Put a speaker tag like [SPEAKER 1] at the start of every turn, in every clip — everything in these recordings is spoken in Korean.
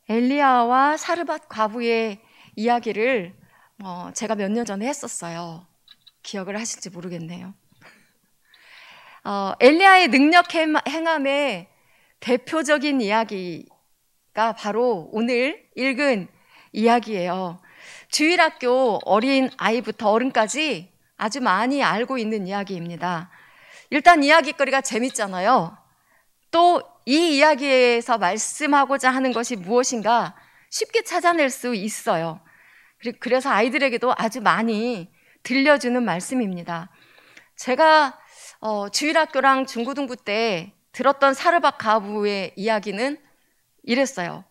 [SPEAKER 1] 엘리야와 사르밧 과부의 이야기를 제가 몇 년 전에 했었어요. 기억을 하실지 모르겠네요. 엘리야의 능력 행함의 대표적인 이야기가 바로 오늘 읽은 이야기예요. 주일학교 어린 아이부터 어른까지 아주 많이 알고 있는 이야기입니다. 일단 이야기거리가 재밌잖아요. 또 이 이야기에서 말씀하고자 하는 것이 무엇인가 쉽게 찾아낼 수 있어요. 그래서 아이들에게도 아주 많이 들려주는 말씀입니다. 제가 주일학교랑 중고등부 때 들었던 사르밧 과부의 이야기는 이랬어요.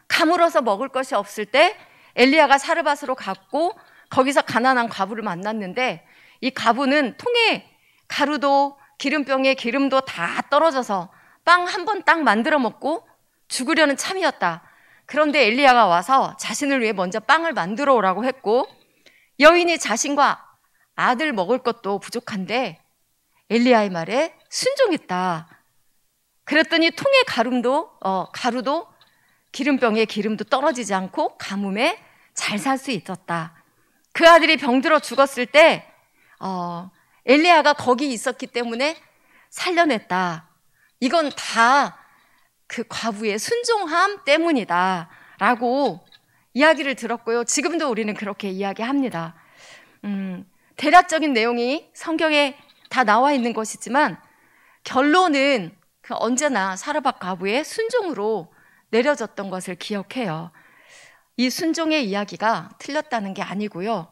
[SPEAKER 1] 가물어서 먹을 것이 없을 때 엘리야가 사르밧으로 갔고 거기서 가난한 과부를 만났는데 이 과부는 통에 가루도 기름병에 기름도 다 떨어져서 빵 한 번 딱 만들어 먹고 죽으려는 참이었다. 그런데 엘리야가 와서 자신을 위해 먼저 빵을 만들어 오라고 했고 여인이 자신과 아들 먹을 것도 부족한데 엘리야의 말에 순종했다. 그랬더니 통에 가루도 기름병에 기름도 떨어지지 않고 가뭄에 잘 살 수 있었다. 그 아들이 병들어 죽었을 때 엘리야가 거기 있었기 때문에 살려냈다. 이건 다 그 과부의 순종함 때문이다 라고 이야기를 들었고요. 지금도 우리는 그렇게 이야기합니다. 대략적인 내용이 성경에 다 나와 있는 것이지만 결론은 언제나 사르밧 과부의 순종으로 내려졌던 것을 기억해요. 이 순종의 이야기가 틀렸다는 게 아니고요.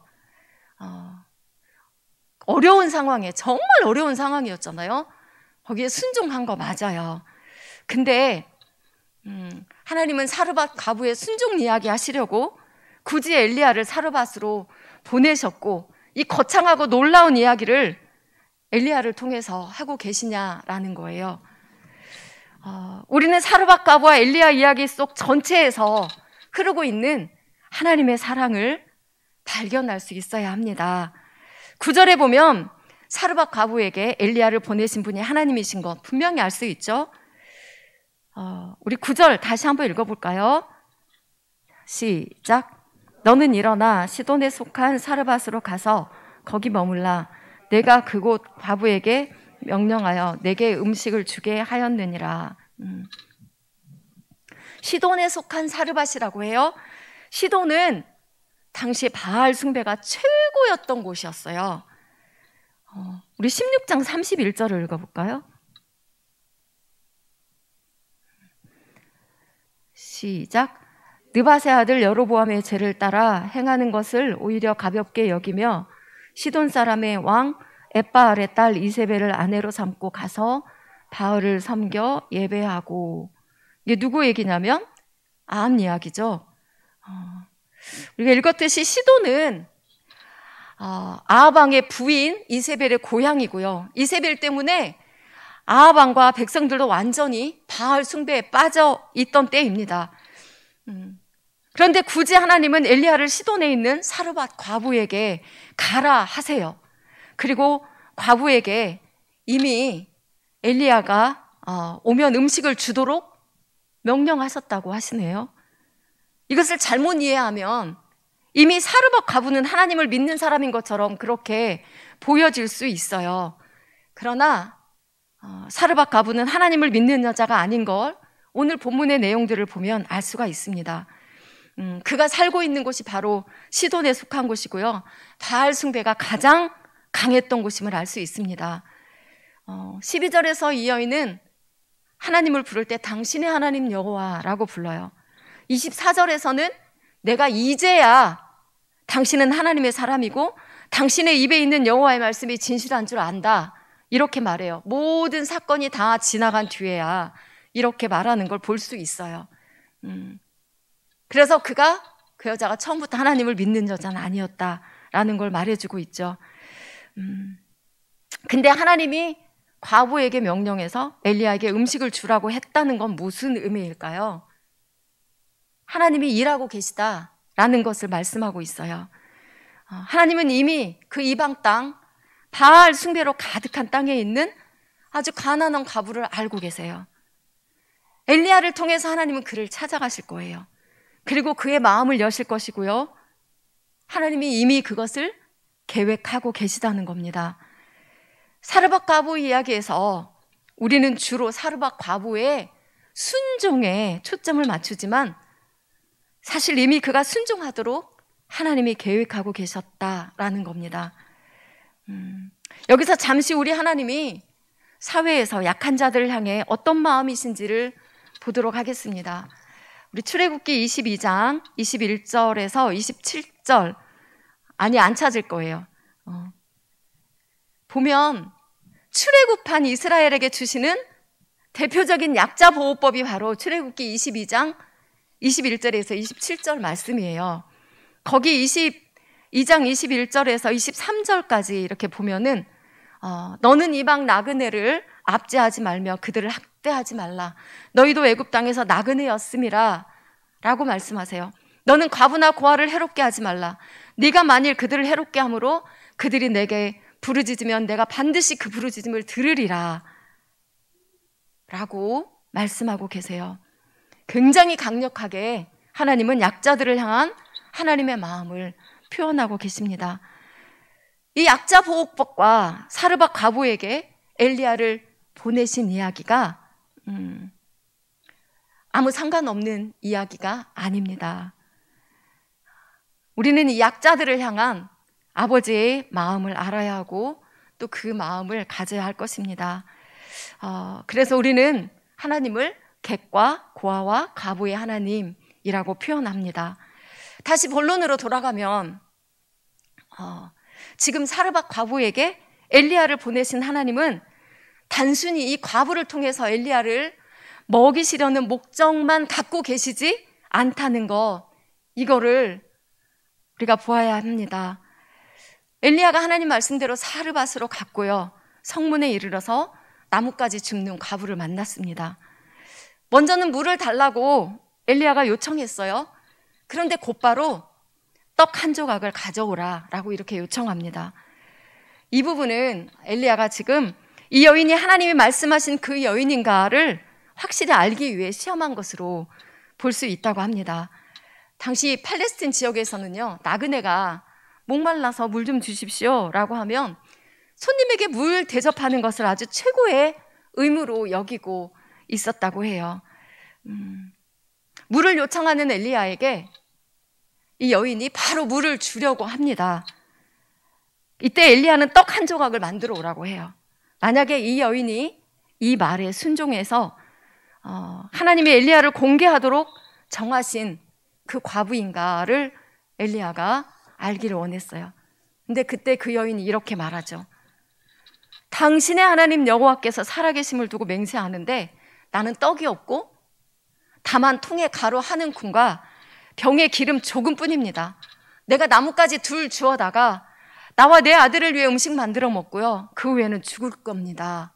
[SPEAKER 1] 어려운 상황에, 정말 어려운 상황이었잖아요. 거기에 순종한 거 맞아요. 근데 하나님은 사르밧 과부의 순종 이야기 하시려고 굳이 엘리야를 사르밧으로 보내셨고 이 거창하고 놀라운 이야기를 엘리야를 통해서 하고 계시냐라는 거예요. 우리는 사르밧 과부와 엘리야 이야기 속 전체에서 흐르고 있는 하나님의 사랑을 발견할 수 있어야 합니다. 9절에 보면 사르밧 과부에게 엘리야를 보내신 분이 하나님이신 것 분명히 알 수 있죠. 우리 9절 다시 한번 읽어볼까요? 시작. 너는 일어나 시돈에 속한 사르밧으로 가서 거기 머물라. 내가 그곳 과부에게 명령하여 내게 음식을 주게 하였느니라. 시돈에 속한 사르밧이라고 해요. 시돈은 당시 바알 숭배가 최고였던 곳이었어요. 우리 16장 31절을 읽어볼까요? 시작. 느밧의 아들 여로보암의 죄를 따라 행하는 것을 오히려 가볍게 여기며 시돈 사람의 왕 엣바알의 딸 이세벨을 아내로 삼고 가서 바알을 섬겨 예배하고. 이게 누구 얘기냐면 아합 이야기죠. 우리가 읽었듯이 시돈은 아합 왕의 부인 이세벨의 고향이고요. 이세벨 때문에 아합 왕과 백성들도 완전히 바알 숭배에 빠져 있던 때입니다. 그런데 굳이 하나님은 엘리야를 시돈에 있는 사르밧 과부에게 가라 하세요. 그리고 과부에게 이미 엘리야가 오면 음식을 주도록 명령하셨다고 하시네요. 이것을 잘못 이해하면 이미 사르밧 과부는 하나님을 믿는 사람인 것처럼 그렇게 보여질 수 있어요. 그러나 사르밧 과부는 하나님을 믿는 여자가 아닌 걸 오늘 본문의 내용들을 보면 알 수가 있습니다. 그가 살고 있는 곳이 바로 시돈에 속한 곳이고요. 바알 숭배가 가장 강했던 곳임을 알 수 있습니다. 12절에서 이 여인은 하나님을 부를 때 당신의 하나님 여호와라고 불러요. 24절에서는 내가 이제야 당신은 하나님의 사람이고 당신의 입에 있는 여호와의 말씀이 진실한 줄 안다. 이렇게 말해요. 모든 사건이 다 지나간 뒤에야 이렇게 말하는 걸 볼 수 있어요. 그래서 그 여자가 처음부터 하나님을 믿는 여자는 아니었다라는 걸 말해주고 있죠. 근데 하나님이 과부에게 명령해서 엘리야에게 음식을 주라고 했다는 건 무슨 의미일까요? 하나님이 일하고 계시다라는 것을 말씀하고 있어요. 하나님은 이미 그 이방 땅 바알 숭배로 가득한 땅에 있는 아주 가난한 과부를 알고 계세요. 엘리야를 통해서 하나님은 그를 찾아가실 거예요. 그리고 그의 마음을 여실 것이고요. 하나님이 이미 그것을 계획하고 계시다는 겁니다. 사르밧 과부 이야기에서 우리는 주로 사르밧 과부의 순종에 초점을 맞추지만 사실 이미 그가 순종하도록 하나님이 계획하고 계셨다라는 겁니다. 여기서 잠시 우리 하나님이 사회에서 약한 자들을 향해 어떤 마음이신지를 보도록 하겠습니다. 우리 출애굽기 22장 21절에서 27절 안 찾을 거예요. 보면 출애굽한 이스라엘에게 주시는 대표적인 약자 보호법이 바로 출애굽기 22장 21절에서 27절 말씀이에요. 거기 22장 21절에서 23절까지 이렇게 보면은 너는 이방 나그네를 압제하지 말며 그들을 학대하지 말라. 너희도 애굽 땅에서 나그네였음이라 라고 말씀하세요. 너는 과부나 고아를 해롭게 하지 말라. 네가 만일 그들을 해롭게 함으로 그들이 내게 부르짖으면 내가 반드시 그 부르짖음을 들으리라 라고 말씀하고 계세요. 굉장히 강력하게 하나님은 약자들을 향한 하나님의 마음을 표현하고 계십니다. 이 약자 보호법과 사르밧 과부에게 엘리야를 보내신 이야기가 아무 상관없는 이야기가 아닙니다. 우리는 이 약자들을 향한 아버지의 마음을 알아야 하고 또 그 마음을 가져야 할 것입니다. 그래서 우리는 하나님을 객과 고아와 과부의 하나님이라고 표현합니다. 다시 본론으로 돌아가면 지금 사르밧 과부에게 엘리야를 보내신 하나님은 단순히 이 과부를 통해서 엘리야를 먹이시려는 목적만 갖고 계시지 않다는 거, 이거를 우리가 보아야 합니다. 엘리야가 하나님 말씀대로 사르밧으로 갔고요, 성문에 이르러서 나뭇가지 줍는 과부를 만났습니다. 먼저는 물을 달라고 엘리야가 요청했어요. 그런데 곧바로 떡 한 조각을 가져오라 라고 이렇게 요청합니다. 이 부분은 엘리야가 지금 이 여인이 하나님이 말씀하신 그 여인인가를 확실히 알기 위해 시험한 것으로 볼 수 있다고 합니다. 당시 팔레스틴 지역에서는요, 나그네가 목말라서 물 좀 주십시오 라고 하면 손님에게 물 대접하는 것을 아주 최고의 의무로 여기고 있었다고 해요. 물을 요청하는 엘리야에게 이 여인이 바로 물을 주려고 합니다. 이때 엘리야는 떡 한 조각을 만들어 오라고 해요. 만약에 이 여인이 이 말에 순종해서 하나님이 엘리야를 공개하도록 정하신 그 과부인가를 엘리야가 알기를 원했어요. 근데 그때 그 여인이 이렇게 말하죠. 당신의 하나님 여호와께서 살아계심을 두고 맹세하는데 나는 떡이 없고 다만 통에 가루 한 움큼과 병에 기름 조금뿐입니다. 내가 나뭇가지 둘 주워다가 나와 내 아들을 위해 음식 만들어 먹고요, 그 후에는 죽을 겁니다.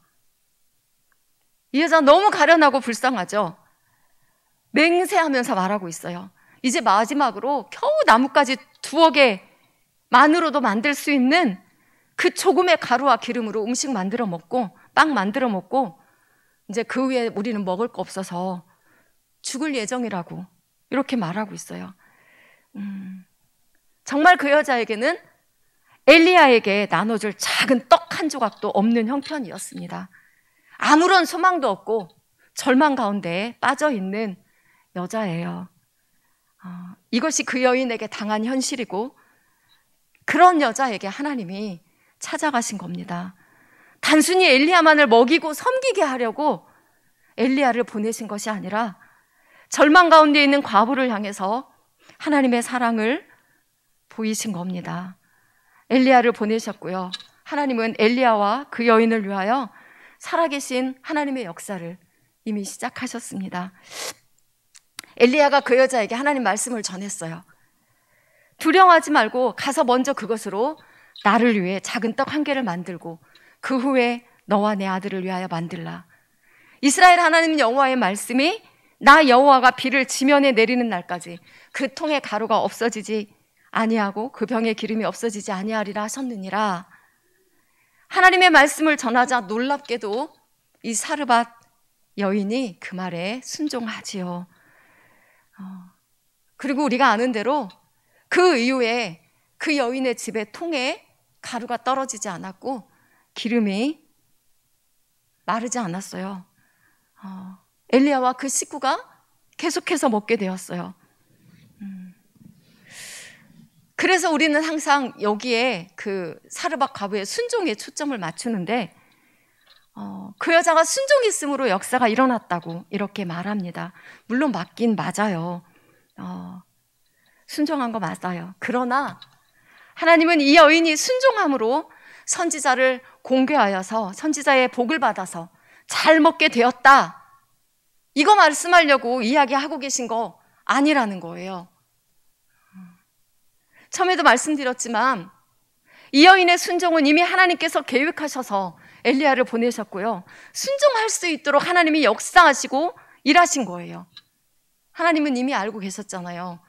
[SPEAKER 1] 이 여자 너무 가련하고 불쌍하죠. 맹세하면서 말하고 있어요. 이제 마지막으로 겨우 나뭇가지 2개 만으로도 만들 수 있는 그 조금의 가루와 기름으로 음식 만들어 먹고 빵 만들어 먹고 이제 그 후에 우리는 먹을 거 없어서 죽을 예정이라고 이렇게 말하고 있어요. 정말 그 여자에게는 엘리야에게 나눠줄 작은 떡 한 조각도 없는 형편이었습니다. 아무런 소망도 없고 절망 가운데 빠져있는 여자예요. 이것이 그 여인에게 당한 현실이고 그런 여자에게 하나님이 찾아가신 겁니다. 단순히 엘리야만을 먹이고 섬기게 하려고 엘리야를 보내신 것이 아니라 절망 가운데 있는 과부를 향해서 하나님의 사랑을 보이신 겁니다. 엘리야를 보내셨고요, 하나님은 엘리야와 그 여인을 위하여 살아계신 하나님의 역사를 이미 시작하셨습니다. 엘리야가 그 여자에게 하나님 말씀을 전했어요. 두려워하지 말고 가서 먼저 그것으로 나를 위해 작은 떡 1개를 만들고 그 후에 너와 내 아들을 위하여 만들라. 이스라엘 하나님 여호와의 말씀이 나 여호와가 비를 지면에 내리는 날까지 그 통의 가루가 없어지지 아니하고 그 병의 기름이 없어지지 아니하리라 하셨느니라. 하나님의 말씀을 전하자 놀랍게도 이 사르밧 여인이 그 말에 순종하지요. 그리고 우리가 아는 대로 그 이후에 그 여인의 집에 통에 가루가 떨어지지 않았고 기름이 마르지 않았어요. 엘리야와 그 식구가 계속해서 먹게 되었어요. 그래서 우리는 항상 여기에 그 사르밧 과부의 순종에 초점을 맞추는데 그 여자가 순종했으므로 역사가 일어났다고 이렇게 말합니다. 물론 맞긴 맞아요. 순종한 거 맞아요. 그러나 하나님은 이 여인이 순종함으로 선지자를 공개하여서 선지자의 복을 받아서 잘 먹게 되었다, 이거 말씀하려고 이야기하고 계신 거 아니라는 거예요. 처음에도 말씀드렸지만 이 여인의 순종은 이미 하나님께서 계획하셔서 엘리야를 보내셨고요, 순종할 수 있도록 하나님이 역사하시고 일하신 거예요. 하나님은 이미 알고 계셨잖아요.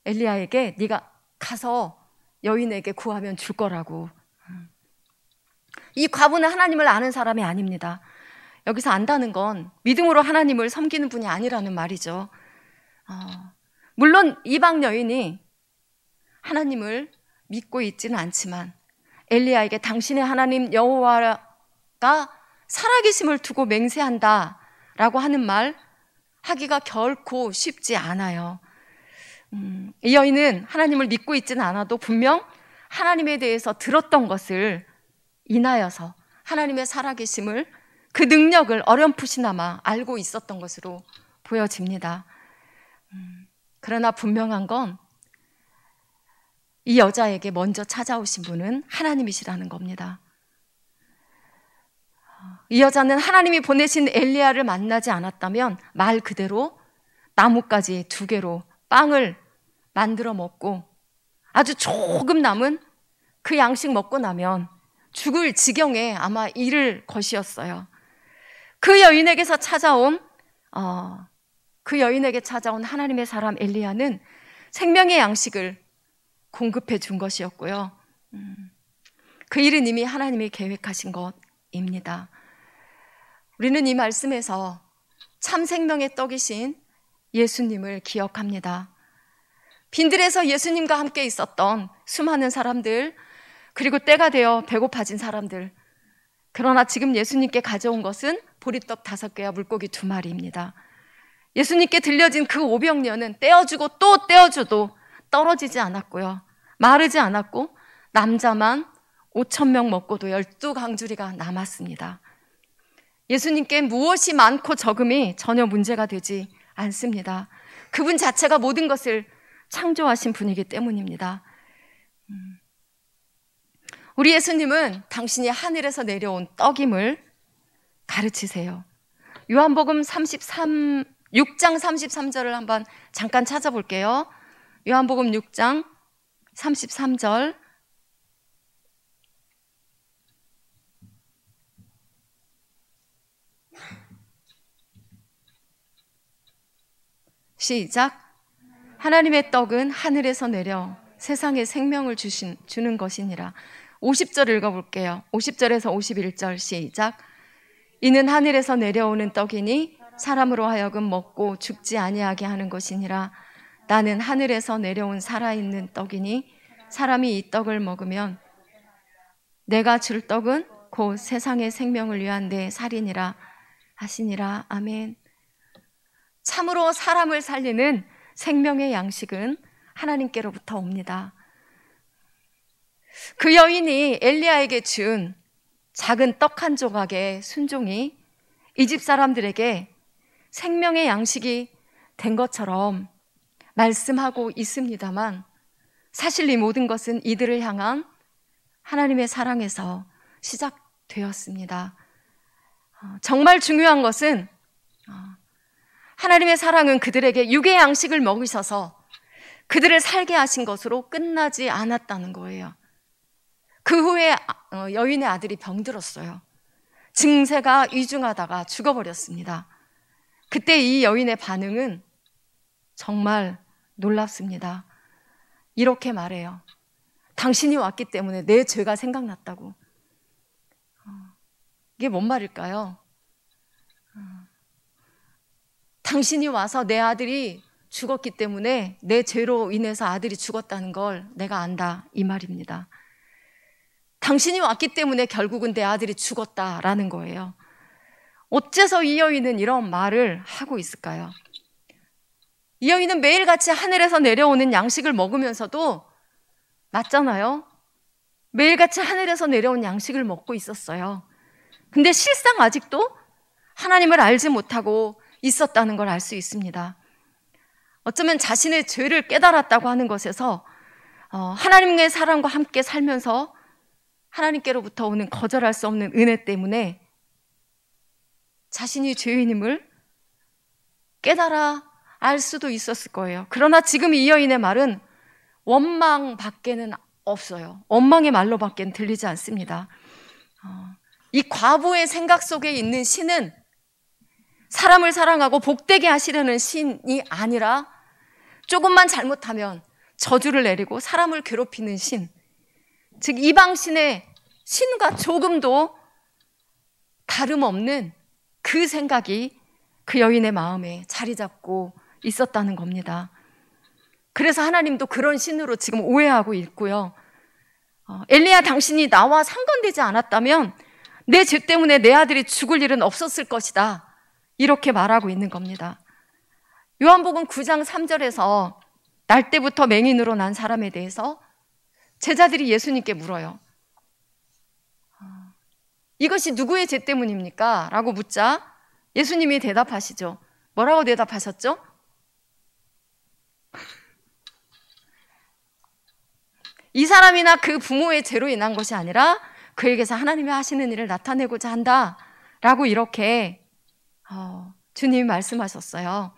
[SPEAKER 1] 엘리야에게 네가 가서 여인에게 구하면 줄 거라고. 이 과부는 하나님을 아는 사람이 아닙니다. 여기서 안다는 건 믿음으로 하나님을 섬기는 분이 아니라는 말이죠. 물론 이방 여인이 하나님을 믿고 있지는 않지만 엘리야에게 당신의 하나님 여호와가 살아계심을 두고 맹세한다라고 하는 말 하기가 결코 쉽지 않아요. 이 여인은 하나님을 믿고 있지는 않아도 분명 하나님에 대해서 들었던 것을 인하여서 하나님의 살아계심을, 그 능력을 어렴풋이나마 알고 있었던 것으로 보여집니다. 그러나 분명한 건 이 여자에게 먼저 찾아오신 분은 하나님이시라는 겁니다. 이 여자는 하나님이 보내신 엘리야를 만나지 않았다면 말 그대로 나뭇가지 2개로 빵을 만들어 먹고 아주 조금 남은 그 양식 먹고 나면 죽을 지경에 아마 이를 것이었어요. 그 여인에게 찾아온 하나님의 사람 엘리야는 생명의 양식을 공급해 준 것이었고요. 그 일은 이미 하나님이 계획하신 것입니다. 우리는 이 말씀에서 참 생명의 떡이신 예수님을 기억합니다. 빈들에서 예수님과 함께 있었던 수많은 사람들, 그리고 때가 되어 배고파진 사람들, 그러나 지금 예수님께 가져온 것은 보리떡 5개와 물고기 2마리입니다. 예수님께 들려진 그 오병이어는 떼어주고 또 떼어줘도 떨어지지 않았고요, 마르지 않았고 남자만 5,000명 먹고도 12강주리가 남았습니다. 예수님께 무엇이 많고 적음이 전혀 문제가 되지 않습니다. 그분 자체가 모든 것을 창조하신 분이기 때문입니다. 우리 예수님은 당신이 하늘에서 내려온 떡임을 가르치세요. 요한복음 6장 33절을 한번 잠깐 찾아볼게요. 요한복음 6장 33절. 시작. 하나님의 떡은 하늘에서 내려 세상에 생명을 주는 것이니라. 50절 읽어볼게요. 50절에서 51절 시작. 이는 하늘에서 내려오는 떡이니 사람으로 하여금 먹고 죽지 아니하게 하는 것이니라. 나는 하늘에서 내려온 살아있는 떡이니 사람이 이 떡을 먹으면 내가 줄 떡은 곧 세상의 생명을 위한 내 살이니라 하시니라. 아멘. 참으로 사람을 살리는 생명의 양식은 하나님께로부터 옵니다. 그 여인이 엘리야에게 준 작은 떡 한 조각의 순종이 이 집 사람들에게 생명의 양식이 된 것처럼 말씀하고 있습니다만, 사실 이 모든 것은 이들을 향한 하나님의 사랑에서 시작되었습니다. 정말 중요한 것은 하나님의 사랑은 그들에게 육의 양식을 먹이셔서 그들을 살게 하신 것으로 끝나지 않았다는 거예요. 그 후에 여인의 아들이 병들었어요. 증세가 위중하다가 죽어버렸습니다. 그때 이 여인의 반응은 정말 놀랍습니다. 이렇게 말해요. 당신이 왔기 때문에 내 죄가 생각났다고. 이게 뭔 말일까요? 당신이 와서 내 아들이 죽었기 때문에 내 죄로 인해서 아들이 죽었다는 걸 내가 안다, 이 말입니다. 당신이 왔기 때문에 결국은 내 아들이 죽었다라는 거예요. 어째서 이 여인은 이런 말을 하고 있을까요? 이 여인은 매일같이 하늘에서 내려오는 양식을 먹으면서도, 맞잖아요, 매일같이 하늘에서 내려온 양식을 먹고 있었어요. 근데 실상 아직도 하나님을 알지 못하고 있었다는 걸 알 수 있습니다. 어쩌면 자신의 죄를 깨달았다고 하는 것에서 하나님의 사랑과 함께 살면서 하나님께로부터 오는 거절할 수 없는 은혜 때문에 자신이 죄인임을 깨달아 알 수도 있었을 거예요. 그러나 지금 이 여인의 말은 원망밖에는 없어요. 원망의 말로밖에 들리지 않습니다. 이 과부의 생각 속에 있는 신은 사람을 사랑하고 복되게 하시려는 신이 아니라 조금만 잘못하면 저주를 내리고 사람을 괴롭히는 신, 즉 이방신의 신과 조금도 다름없는 그 생각이 그 여인의 마음에 자리 잡고 있었다는 겁니다. 그래서 하나님도 그런 신으로 지금 오해하고 있고요. 엘리야, 당신이 나와 상관되지 않았다면 내 죄 때문에 내 아들이 죽을 일은 없었을 것이다, 이렇게 말하고 있는 겁니다. 요한복음 9장 3절에서 날 때부터 맹인으로 난 사람에 대해서 제자들이 예수님께 물어요. 이것이 누구의 죄 때문입니까? 라고 묻자 예수님이 대답하시죠. 뭐라고 대답하셨죠? 이 사람이나 그 부모의 죄로 인한 것이 아니라 그에게서 하나님이 하시는 일을 나타내고자 한다, 라고 이렇게 주님이 말씀하셨어요.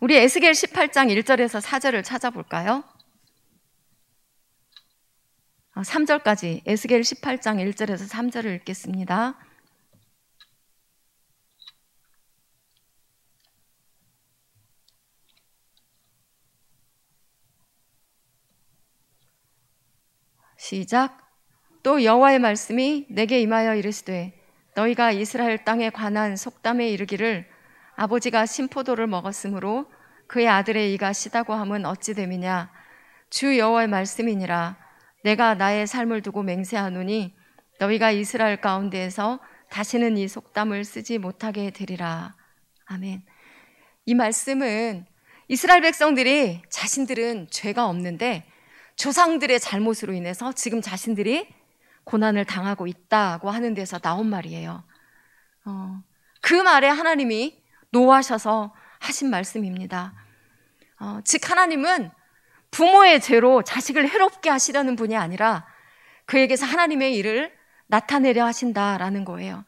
[SPEAKER 1] 우리 에스겔 18장 1절에서 4절을 찾아볼까요? 3절까지 에스겔 18장 1절에서 3절을 읽겠습니다. 시작. 또 여호와의 말씀이 내게 임하여 이르시되 너희가 이스라엘 땅에 관한 속담에 이르기를 아버지가 신포도를 먹었으므로 그의 아들의 이가 시다고 함은 어찌 됨이냐. 주 여호와의 말씀이니라. 내가 나의 삶을 두고 맹세하노니 너희가 이스라엘 가운데에서 다시는 이 속담을 쓰지 못하게 되리라. 아멘. 이 말씀은 이스라엘 백성들이 자신들은 죄가 없는데 조상들의 잘못으로 인해서 지금 자신들이 고난을 당하고 있다고 하는 데서 나온 말이에요. 그 말에 하나님이 노하셔서 하신 말씀입니다. 즉 하나님은 부모의 죄로 자식을 해롭게 하시려는 분이 아니라 그에게서 하나님의 일을 나타내려 하신다라는 거예요.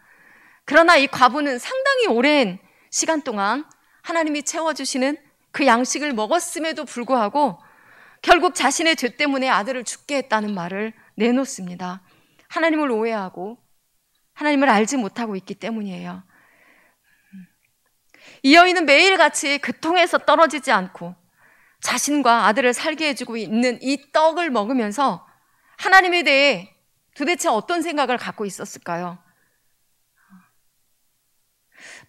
[SPEAKER 1] 그러나 이 과부는 상당히 오랜 시간 동안 하나님이 채워주시는 그 양식을 먹었음에도 불구하고 결국 자신의 죄 때문에 아들을 죽게 했다는 말을 내놓습니다. 하나님을 오해하고 하나님을 알지 못하고 있기 때문이에요. 이 여인은 매일같이 그 통에서 떨어지지 않고 자신과 아들을 살게 해주고 있는 이 떡을 먹으면서 하나님에 대해 도대체 어떤 생각을 갖고 있었을까요?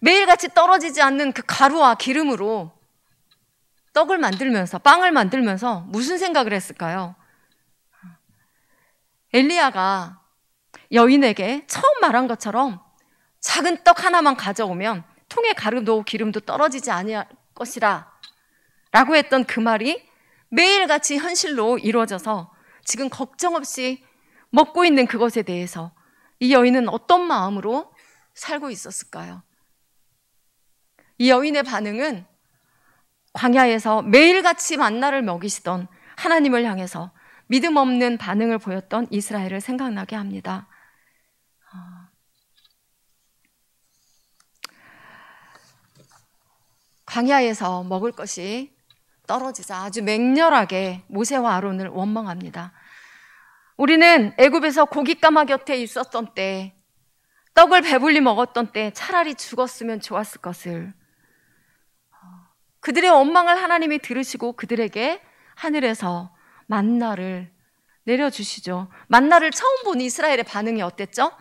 [SPEAKER 1] 매일같이 떨어지지 않는 그 가루와 기름으로 떡을 만들면서, 빵을 만들면서 무슨 생각을 했을까요? 엘리야가 여인에게 처음 말한 것처럼 작은 떡 하나만 가져오면 통에 가루도 기름도 떨어지지 아니할 것이라 라고 했던 그 말이 매일같이 현실로 이루어져서 지금 걱정 없이 먹고 있는 그것에 대해서 이 여인은 어떤 마음으로 살고 있었을까요? 이 여인의 반응은 광야에서 매일같이 만나를 먹이시던 하나님을 향해서 믿음 없는 반응을 보였던 이스라엘을 생각나게 합니다. 광야에서 먹을 것이 떨어지자 아주 맹렬하게 모세와 아론을 원망합니다. 우리는 애굽에서 고깃가마 곁에 있었던 때, 떡을 배불리 먹었던 때 차라리 죽었으면 좋았을 것을. 그들의 원망을 하나님이 들으시고 그들에게 하늘에서 만나를 내려주시죠. 만나를 처음 본 이스라엘의 반응이 어땠죠?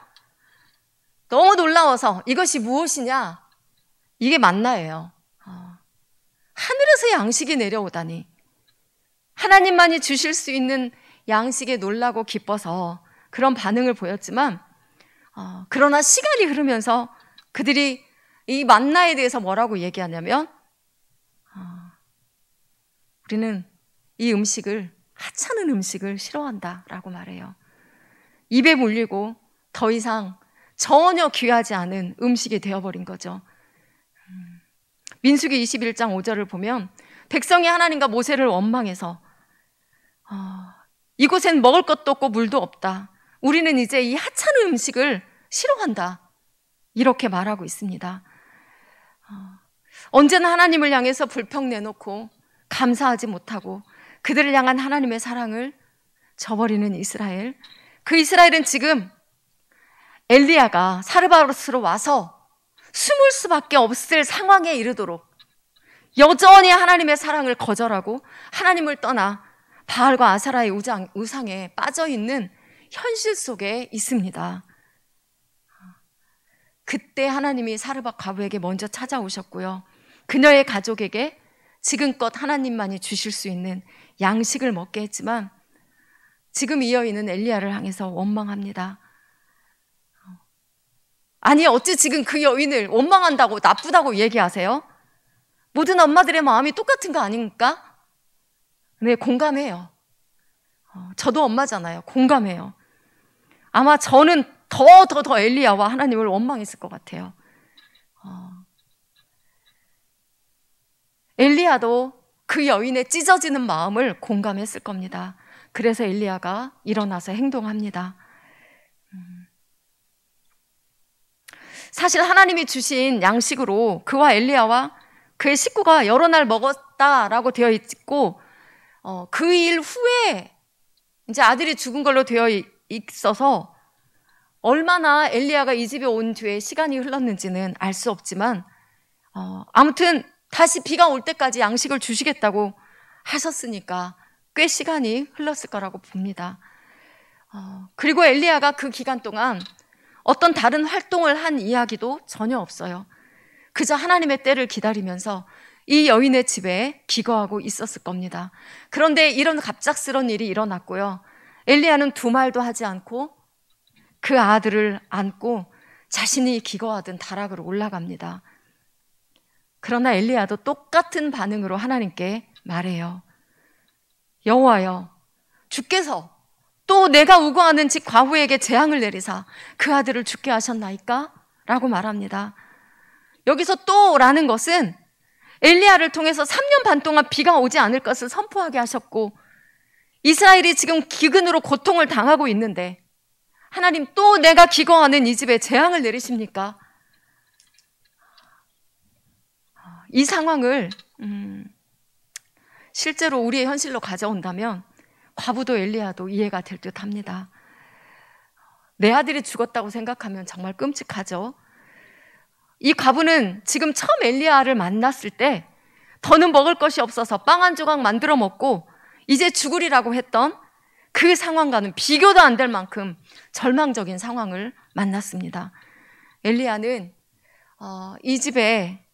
[SPEAKER 1] 너무 놀라워서 이것이 무엇이냐? 이게 만나예요. 하늘에서 양식이 내려오다니. 하나님만이 주실 수 있는 양식에 놀라고 기뻐서 그런 반응을 보였지만, 그러나 시간이 흐르면서 그들이 이 만나에 대해서 뭐라고 얘기하냐면, 우리는 이 음식을, 하찮은 음식을 싫어한다라고 말해요. 입에 물리고 더 이상 전혀 귀하지 않은 음식이 되어버린 거죠. 민수기 21장 5절을 보면 백성이 하나님과 모세를 원망해서 이곳엔 먹을 것도 없고 물도 없다. 우리는 이제 이 하찮은 음식을 싫어한다. 이렇게 말하고 있습니다. 언제나 하나님을 향해서 불평 내놓고 감사하지 못하고 그들을 향한 하나님의 사랑을 저버리는 이스라엘. 그 이스라엘은 지금 엘리야가 사르밧으로 와서 숨을 수밖에 없을 상황에 이르도록 여전히 하나님의 사랑을 거절하고 하나님을 떠나 바알과 아사라의 우상에 빠져있는 현실 속에 있습니다. 그때 하나님이 사르밧 과부에게 먼저 찾아오셨고요. 그녀의 가족에게 지금껏 하나님만이 주실 수 있는 양식을 먹게 했지만 지금 이 여인은 엘리야를 향해서 원망합니다. 아니, 어찌 지금 그 여인을 원망한다고 나쁘다고 얘기하세요? 모든 엄마들의 마음이 똑같은 거 아닙니까? 네, 공감해요. 저도 엄마잖아요. 공감해요. 아마 저는 더 엘리야와 하나님을 원망했을 것 같아요. 엘리야도 그 여인의 찢어지는 마음을 공감했을 겁니다. 그래서 엘리야가 일어나서 행동합니다. 사실 하나님이 주신 양식으로 그와 엘리야와 그의 식구가 여러 날 먹었다라고 되어 있고, 그 일 후에 이제 아들이 죽은 걸로 되어 있어서 얼마나 엘리야가 이 집에 온 뒤에 시간이 흘렀는지는 알 수 없지만, 아무튼 다시 비가 올 때까지 양식을 주시겠다고 하셨으니까 꽤 시간이 흘렀을 거라고 봅니다. 그리고 엘리야가 그 기간 동안 어떤 다른 활동을 한 이야기도 전혀 없어요. 그저 하나님의 때를 기다리면서 이 여인의 집에 기거하고 있었을 겁니다. 그런데 이런 갑작스러운 일이 일어났고요. 엘리야는 두 말도 하지 않고 그 아들을 안고 자신이 기거하던 다락으로 올라갑니다. 그러나 엘리야도 똑같은 반응으로 하나님께 말해요. 여호와여, 주께서 또 내가 우거하는 집 과부에게 재앙을 내리사 그 아들을 죽게 하셨나이까? 라고 말합니다. 여기서 또라는 것은 엘리야를 통해서 3년 반 동안 비가 오지 않을 것을 선포하게 하셨고 이스라엘이 지금 기근으로 고통을 당하고 있는데 하나님 또 내가 기거하는 이 집에 재앙을 내리십니까? 이 상황을 실제로 우리의 현실로 가져온다면 과부도 엘리야도 이해가 될 듯 합니다. 내 아들이 죽었다고 생각하면 정말 끔찍하죠. 이 과부는 지금 처음 엘리야를 만났을 때 더는 먹을 것이 없어서 빵 한 조각 만들어 먹고 이제 죽으리라고 했던 그 상황과는 비교도 안 될 만큼 절망적인 상황을 만났습니다. 엘리야는 이 집에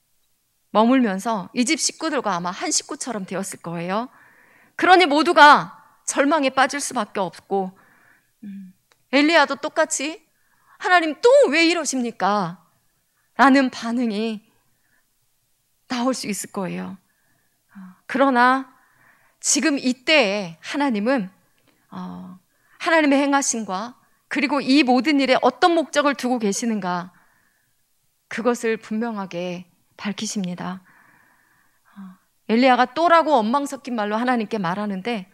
[SPEAKER 1] 머물면서 이 집 식구들과 아마 한 식구처럼 되었을 거예요. 그러니 모두가 절망에 빠질 수밖에 없고 엘리야도 똑같이 하나님 또 왜 이러십니까? 라는 반응이 나올 수 있을 거예요. 그러나 지금 이때에 하나님은 하나님의 행하심과 그리고 이 모든 일에 어떤 목적을 두고 계시는가 그것을 분명하게 밝히십니다. 엘리야가 또라고 원망 섞인 말로 하나님께 말하는데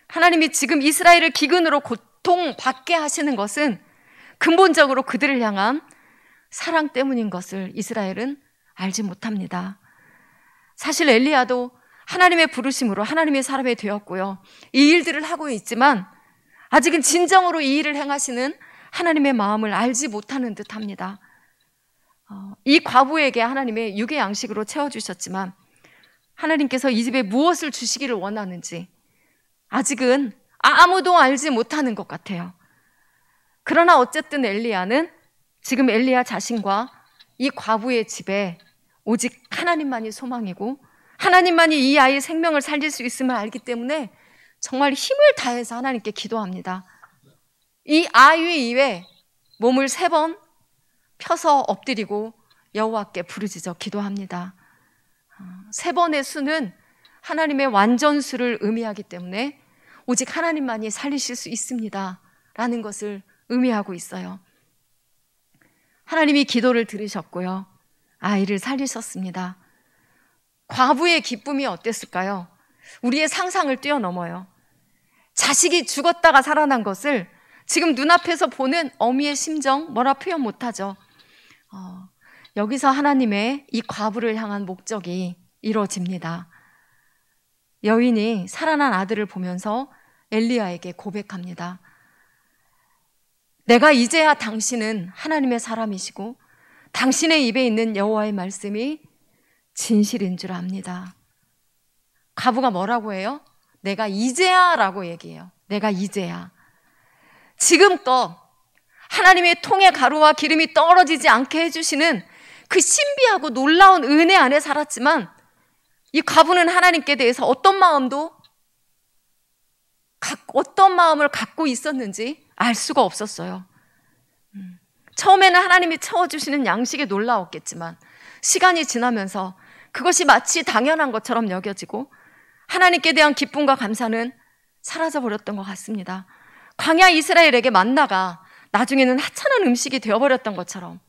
[SPEAKER 1] 하나님이 지금 이스라엘을 기근으로 고통받게 하시는 것은 근본적으로 그들을 향한 사랑 때문인 것을 이스라엘은 알지 못합니다. 사실 엘리야도 하나님의 부르심으로 하나님의 사람이 되었고요. 이 일들을 하고 있지만 아직은 진정으로 이 일을 행하시는 하나님의 마음을 알지 못하는 듯합니다. 이 과부에게 하나님의 육의 양식으로 채워주셨지만 하나님께서 이 집에 무엇을 주시기를 원하는지 아직은 아무도 알지 못하는 것 같아요. 그러나 어쨌든 엘리야는 지금 엘리야 자신과 이 과부의 집에 오직 하나님만이 소망이고 하나님만이 이 아이의 생명을 살릴 수 있음을 알기 때문에 정말 힘을 다해서 하나님께 기도합니다. 이 아이 위에 몸을 3번 펴서 엎드리고 여호와께 부르짖어 기도합니다. 3번의 수는 하나님의 완전수를 의미하기 때문에 오직 하나님만이 살리실 수 있습니다 라는 것을 의미하고 있어요. 하나님이 기도를 들으셨고요, 아이를 살리셨습니다. 과부의 기쁨이 어땠을까요? 우리의 상상을 뛰어넘어요. 자식이 죽었다가 살아난 것을 지금 눈앞에서 보는 어미의 심정 뭐라 표현 못하죠. 여기서 하나님의 이 과부를 향한 목적이 이루어집니다. 여인이 살아난 아들을 보면서 엘리야에게 고백합니다. 내가 이제야 당신은 하나님의 사람이시고 당신의 입에 있는 여호와의 말씀이 진실인 줄 압니다. 과부가 뭐라고 해요? 내가 이제야 라고 얘기해요. 내가 이제야. 지금껏 하나님의 통에 가루와 기름이 떨어지지 않게 해주시는 그 신비하고 놀라운 은혜 안에 살았지만 이 과부는 하나님께 대해서 어떤 마음을 갖고 있었는지 알 수가 없었어요. 처음에는 하나님이 채워주시는 양식이 놀라웠겠지만 시간이 지나면서 그것이 마치 당연한 것처럼 여겨지고 하나님께 대한 기쁨과 감사는 사라져버렸던 것 같습니다. 광야 이스라엘에게 만나가 나중에는 하찮은 음식이 되어버렸던 것처럼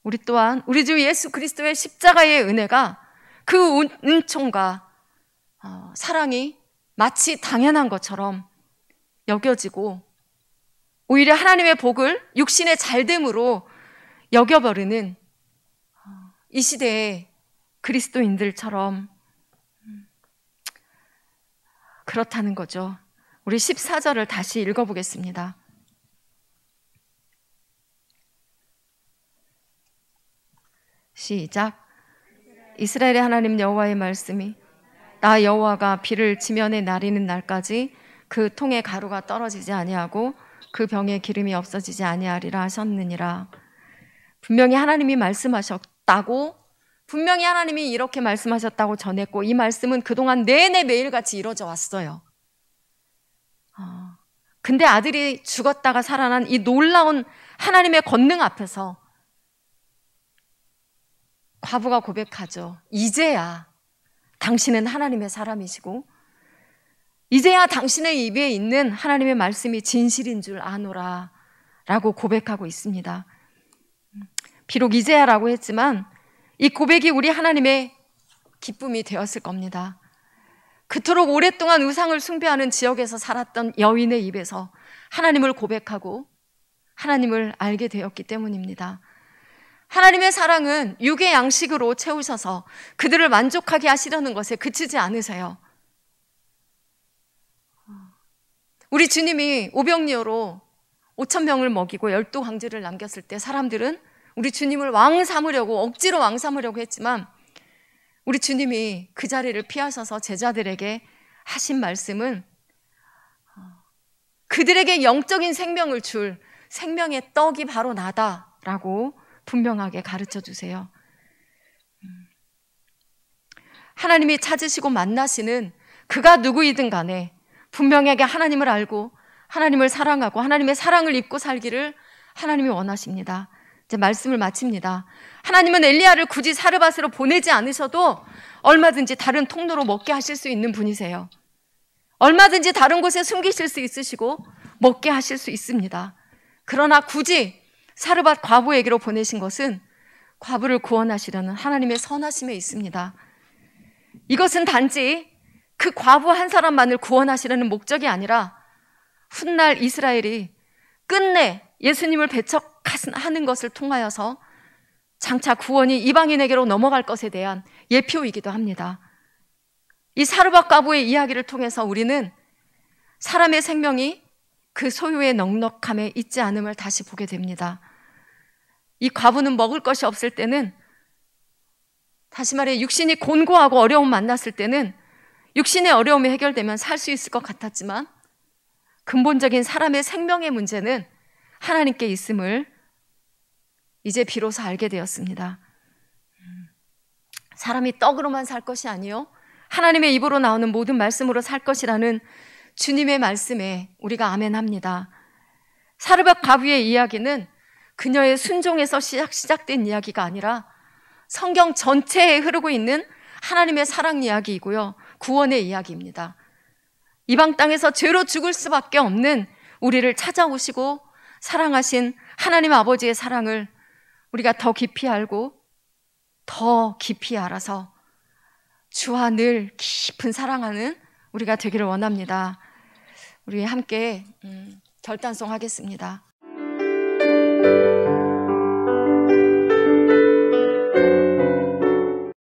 [SPEAKER 1] 우리 또한 우리 주 예수 그리스도의 십자가의 은혜가 그 은총과 사랑이 마치 당연한 것처럼 여겨지고 오히려 하나님의 복을 육신의 잘됨으로 여겨버리는 이 시대의 그리스도인들처럼 그렇다는 거죠. 우리 14절을 다시 읽어보겠습니다. 시작. 이스라엘의 하나님 여호와의 말씀이 나 여호와가 비를 지면에 내리는 날까지 그 통에 가루가 떨어지지 아니하고 그 병에 기름이 없어지지 아니하리라 하셨느니라. 분명히 하나님이 말씀하셨다고, 분명히 하나님이 이렇게 말씀하셨다고 전했고 이 말씀은 그동안 내내 매일같이 이루어져 왔어요. 근데 아들이 죽었다가 살아난 이 놀라운 하나님의 권능 앞에서 과부가 고백하죠. 이제야 당신은 하나님의 사람이시고 이제야 당신의 입에 있는 하나님의 말씀이 진실인 줄 아노라 라고 고백하고 있습니다. 비록 이제야라고 했지만 이 고백이 우리 하나님의 기쁨이 되었을 겁니다. 그토록 오랫동안 우상을 숭배하는 지역에서 살았던 여인의 입에서 하나님을 고백하고 하나님을 알게 되었기 때문입니다. 하나님의 사랑은 육의 양식으로 채우셔서 그들을 만족하게 하시려는 것에 그치지 않으세요. 우리 주님이 오병이어로 5,000명을 먹이고 12황제를 남겼을 때 사람들은 우리 주님을 왕 삼으려고 억지로 왕 삼으려고 했지만 우리 주님이 그 자리를 피하셔서 제자들에게 하신 말씀은 그들에게 영적인 생명을 줄 생명의 떡이 바로 나다라고 분명하게 가르쳐 주세요. 하나님이 찾으시고 만나시는 그가 누구이든 간에 분명하게 하나님을 알고 하나님을 사랑하고 하나님의 사랑을 입고 살기를 하나님이 원하십니다. 이제 말씀을 마칩니다. 하나님은 엘리야를 굳이 사르밧으로 보내지 않으셔도 얼마든지 다른 통로로 먹게 하실 수 있는 분이세요. 얼마든지 다른 곳에 숨기실 수 있으시고 먹게 하실 수 있습니다. 그러나 굳이 사르밧 과부에게로 보내신 것은 과부를 구원하시려는 하나님의 선하심에 있습니다. 이것은 단지 그 과부 한 사람만을 구원하시려는 목적이 아니라 훗날 이스라엘이 끝내 예수님을 배척하는 것을 통하여서 장차 구원이 이방인에게로 넘어갈 것에 대한 예표이기도 합니다. 이 사르밧 과부의 이야기를 통해서 우리는 사람의 생명이 그 소유의 넉넉함에 있지 않음을 다시 보게 됩니다. 이 과부는 먹을 것이 없을 때는, 다시 말해 육신이 곤고하고 어려움 만났을 때는 육신의 어려움이 해결되면 살 수 있을 것 같았지만 근본적인 사람의 생명의 문제는 하나님께 있음을 이제 비로소 알게 되었습니다. 사람이 떡으로만 살 것이 아니요 하나님의 입으로 나오는 모든 말씀으로 살 것이라는 주님의 말씀에 우리가 아멘합니다. 사르밧 과부의 이야기는 그녀의 순종에서 시작된 이야기가 아니라 성경 전체에 흐르고 있는 하나님의 사랑 이야기이고요, 구원의 이야기입니다. 이방 땅에서 죄로 죽을 수밖에 없는 우리를 찾아오시고 사랑하신 하나님 아버지의 사랑을 우리가 더 깊이 알고 더 깊이 알아서 주와 늘 깊은 사랑하는 우리가 되기를 원합니다. 우리 함께 결단송 하겠습니다.